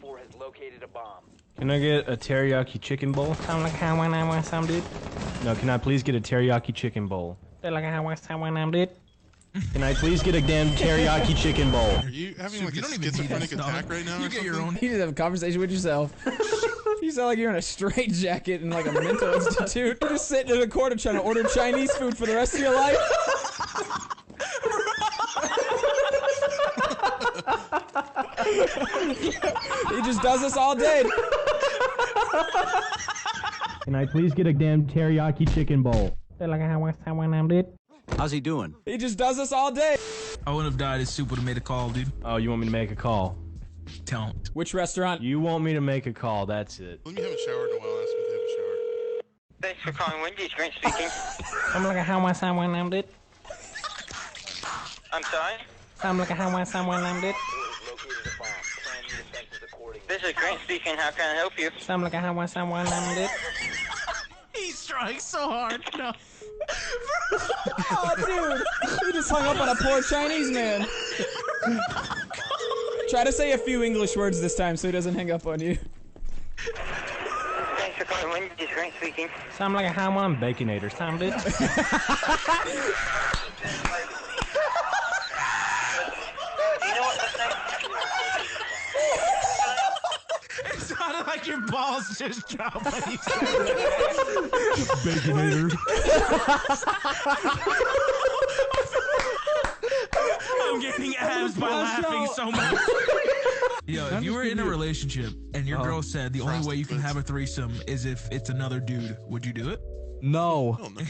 4 has located a bomb. Can I get a teriyaki chicken bowl? Sound like how I want some, dude. No, can I please get a teriyaki chicken bowl? Like how I dude. Can I please get a damn teriyaki chicken bowl? Are you having like a schizophrenic attack right now? You get your own. You need to have a conversation with yourself. You sound like you're in a straight jacket in like a mental institute. You're just sitting in a corner trying to order Chinese food for the rest of your life. He just does this all day. Can I please get a damn teriyaki chicken bowl? Like how I dude. How's he doing? He just does this all day. I wouldn't have died if Soup would have made a call, dude. Oh, you want me to make a call? Don't. Which restaurant? You want me to make a call, that's it. Let me have a shower in a while. Ask me to have a shower. Thanks for calling Wendy's. Grant speaking. I'm like how I dude. I'm sorry? I'm like how I dude. This is Grant speaking. How can I help you? I'm like how I dude. He's trying so hard. No. Oh, dude. He just hung up on a poor Chinese man. Try to say a few English words this time so he doesn't hang up on you. Thanks for calling Wendy's. Grant speaking. Sound like a how I'm baconator, sound dude. You know what this thing? It sounded like your balls just dropped when you said Baconator. I'm getting abs by laughing so much. Yo, if you were in a relationship and your girl said the only way you can have a threesome is if it's another dude, would you do it? No. Oh, no.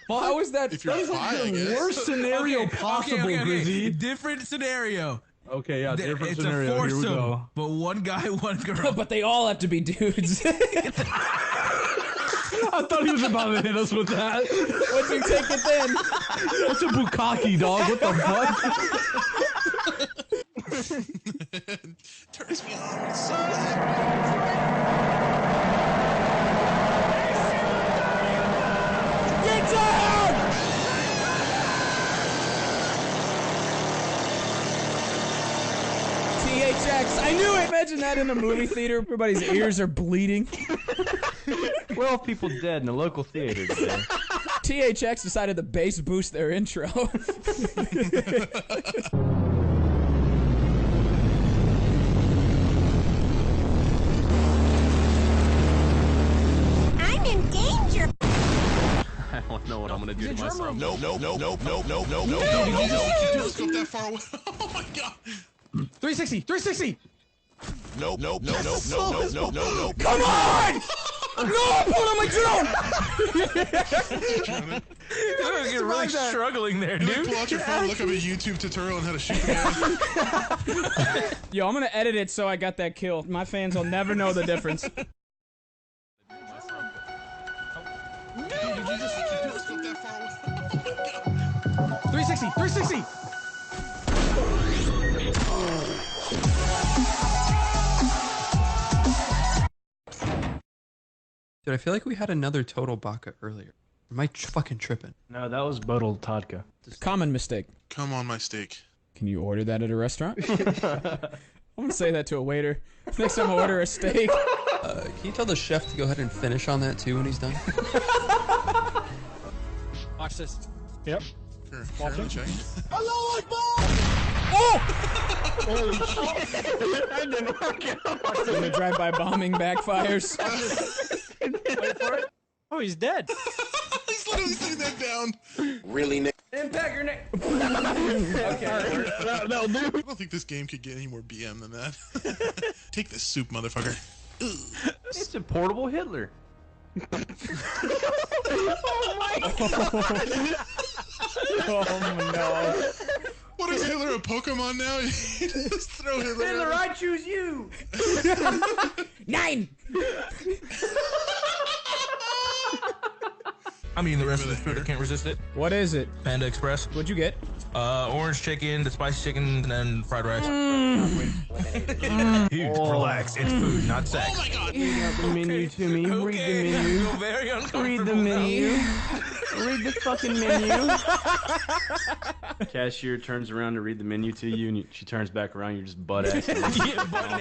Well, how is that? If you're bi, I guess. Worst scenario possible, Grizzy. Different scenario. Okay, yeah, different It's scenario. a foursome, Here we go. but one guy, one girl. But they all have to be dudes. I thought he was about to hit us with that. What'd you take it then? That's a bukkake, dog. What the fuck? Turns me on. It's so happy. Get down! THX. I knew it. Imagine that in a movie theater. Everybody's ears are bleeding. 12 people dead in a local theater today. THX decided to bass boost their intro. I'm in danger. I don't know what I'm gonna do to myself. No. Let's go that far away. Oh my god. 360. 360. No. Come on! No, pull on my drone! You're really struggling there, You like dude. pull out your phone, look up a YouTube tutorial on how to shoot the guy. Yo, I'm gonna edit it so I got that kill. My fans will never know the difference. 360. 360. Dude, I feel like we had another total baka earlier. Am I fucking tripping? No, that was bottled Todka. Common mistake. Come on, my steak. Can you order that at a restaurant? I'm gonna say that to a waiter. Next time I order a steak. Can you tell the chef to go ahead and finish on that too when he's done? Watch this. Yep. Currently checking. Holy shit. That didn't work out. When the drive-by bombing backfires. Wait for it. Oh, he's dead. He's literally sitting that down. Really, Nick? Impact your neck. Okay. That'll do. I don't think this game could get any more BM than that. Take this soup, motherfucker. It's a portable Hitler. Oh my god. Oh no. What is Hitler, a Pokemon now? You just throw Hitler. Hitler, I choose you. 9. I mean, the rest of the food, I can't resist it. What is it? Panda Express. What'd you get? Orange chicken, the spicy chicken, and then fried rice. Dude, relax. It's food, not sex. Oh my god. Read the menu to me. Read the Okay, I menu. feel very uncomfortable Read the now. menu. Read the fucking menu. Cashier turns around to read the menu to you, and she turns back around. You're just butt ass.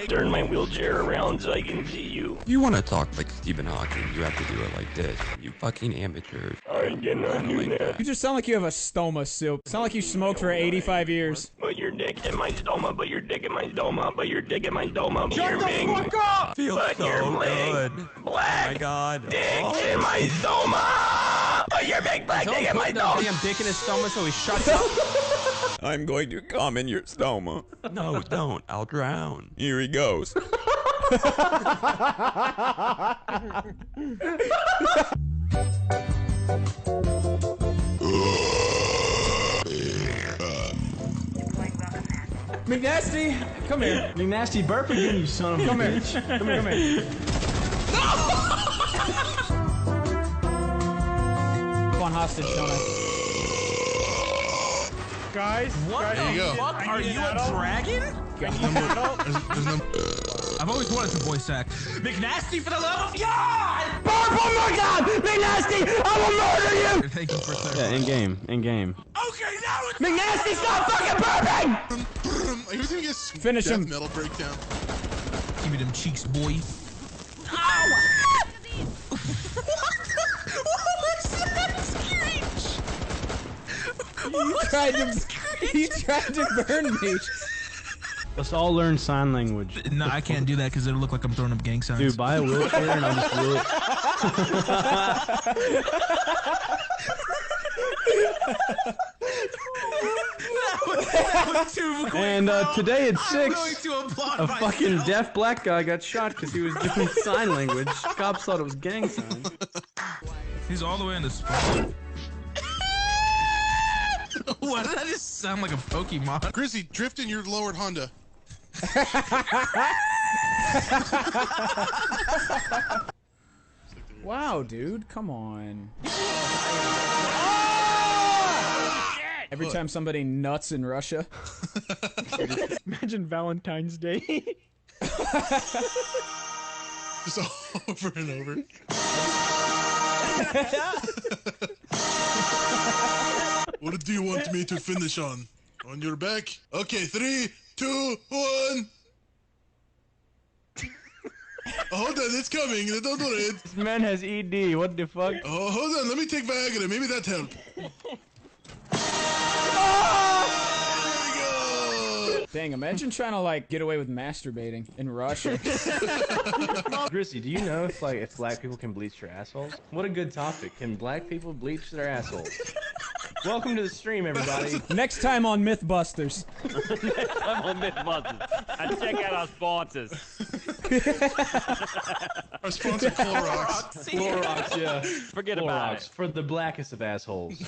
Turn my wheelchair around so I can see you. You want to talk like Stephen Hawking, you have to do it like this. You fucking amateurs. I ain't getting on you there. You just sound like you have a stoma soup. Sound like you smoked for 85 years. Put your dick in my stoma. Put your dick in my stoma. Put your dick in my stoma. Shut the fuck up! Feels Put your good. black Oh my god. dick in my stoma. Put your big black dick in my stoma. Damn dick in his stomach so he shuts up. I'm going to come in your stoma. No, don't. I'll drown. Here he goes. McNasty, come here. You nasty burp again, you son of a Come here. bitch. Come here. Come here. Come on, hostage, don't I? Guys, What There you the go. fuck? Are you a dragon? There's no... I've always wanted to voice act McNasty for the love of God! Burp, oh my god! Be nasty! I will murder you! Thank you for Yeah, clarifying. in game, in game. Okay, now it's McNasty, stop fucking burping! He was gonna get Finish death him. metal breakdown. Give me them cheeks, boy. He tried to burn me. Let's all learn sign language. No, I can't do that because it'll look like I'm throwing up gang signs. Dude, buy a wheelchair and I'll just wheel it. That was too quick, And bro. today at I'm 6, going to applaud a myself. fucking deaf black guy got shot because he was doing sign language. Cops thought it was gang signs. He's all the way in the spot. Why did that just sound like a Pokemon? Grizzly, drift in your lowered Honda. Wow, dude, come on. Every time somebody nuts in Russia. Imagine Valentine's Day. Just over and over. What do you want me to finish on? On your back? Okay, 3, 2, 1. Oh, hold on, it's coming. Don't do it. This man has ED, what the fuck? Oh, hold on. Let me take Viagra. Maybe that helped. There we go. Dang, imagine trying to like get away with masturbating in Russia. Grissy, do you know if black people can bleach their assholes? What a good topic. Can black people bleach their assholes? Welcome to the stream, everybody. Next time on Mythbusters. I'm on Mythbusters. And check out our sponsors. Our sponsor, Clorox. Clorox, yeah. Forget about Clorox, it. for the blackest of assholes.